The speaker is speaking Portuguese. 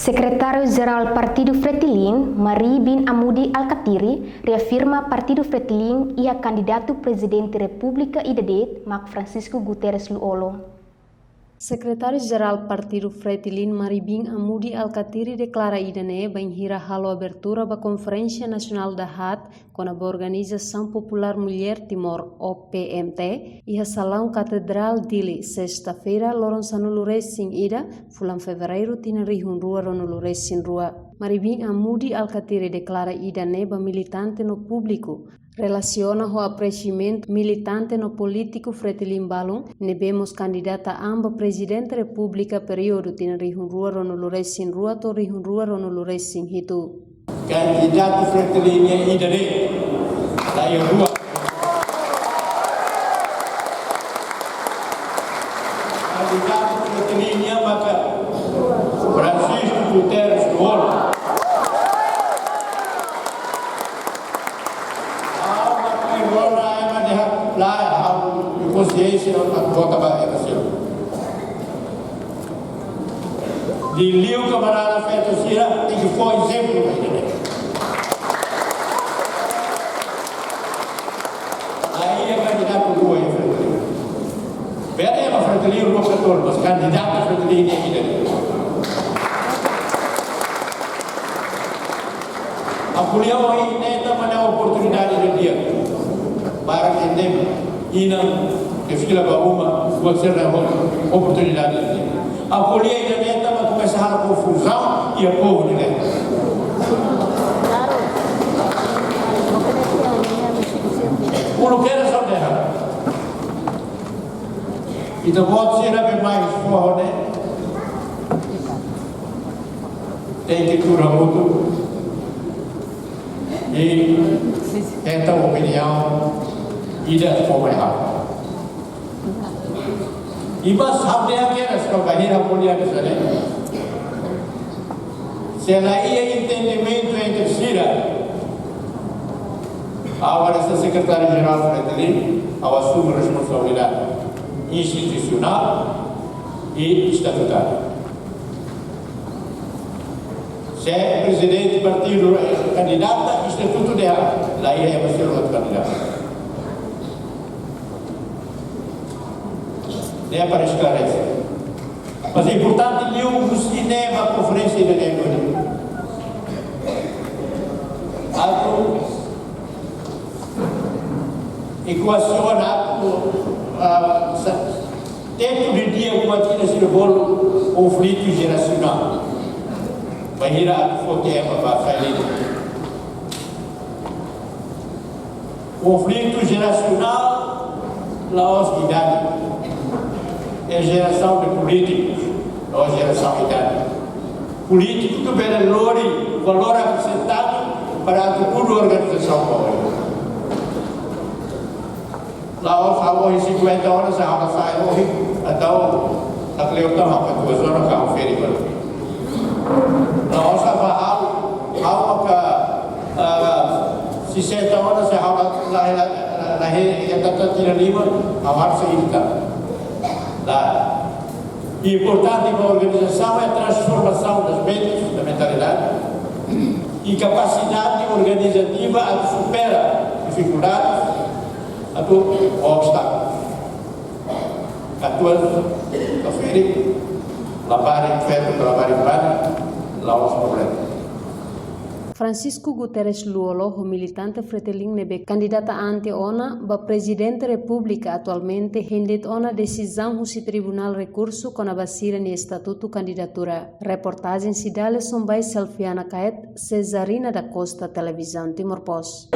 Secretário-Geral Partido Fretilin, Mari bin Amudi Alkatiri, reafirma Partido Fretilin ia candidato presidente República IDD, Marc Francisco Guterres Luolo. Secretário-Geral Partido Fretilin Mari bin Amudi Alkatiri declara idane banhira halo abertura ba Conferência Nacional da HAT com a Organização Popular Mulher Timor OPMT e a Salão Catedral Dili sexta-feira Loronsano Luresin ida fulan fevereiro tina rihun rua rono Luresin rua. Mari bin Amudi Alkatiri declara idane ba militante no público relaciona o apreciamento militante no político Fretilin Balon, nebemos candidata amba presidente república período tina rihun rua rono Luresin rua to rihun rua rono Luresin hitu. Candidato Fretilin idare layo rua. Candidato Fretilin maka Francisco Guterres Luolo. Consciência não vota para de Lio camarada feito Sira tem que for exemplo aí é candidato do governo Fretilin bem é Fretilin o locutor mas candidato Fretilin é ele a polícia aí neta mana oportunidade de dia para entender e não que fica para uma ser a oportunidade de dia a polícia ainda neta vai começar a confusão e a povo de neta o não quer só terra então pode ser a mais forte tem que curar muito e esta opinião e da forma errada. E mas sabe que as companhias políticas né? Se ela ia entendimento entre Sira, agora essa secretária-geral Fretilin, ao assume responsabilidade institucional e estatutária. Se é presidente do partido candidata, estatuto dela, lá ia ser outro candidato. É para esclarecer. Mas é importante ler o cinema, a conferência de negócio. Algo equaciona dentro do dia como aqui nesse bolo conflito geracional. Vai ir a tema para fazer. Conflito geracional, laos de idade. É geração de políticos, ou geração de idade. Político que pede valor acrescentado para a toda organização pública. Lá hoje 50 horas a aula sai hoje, então a Cleotão há 2 horas que a feira lá hoje a aula que 60 horas a aula na rede Lima a marcha irritada. E importante para a organização é a transformação das mentes, da mentalidade e capacidade organizativa a que supera dificuldades, a todo obstáculo. A tua feira, lavar feito para lavar em pano, lá os problemas. Francisco Guterres Luolo, o militante Fretilin nebe candidata ante ona ba presidente república atualmente hendet ona decisão husi tribunal recurso com a basira ni estatuto candidatura. Reportagem Cidale Sombai Selfiana Caet, Cesarina da Costa, Televisão Timor Post.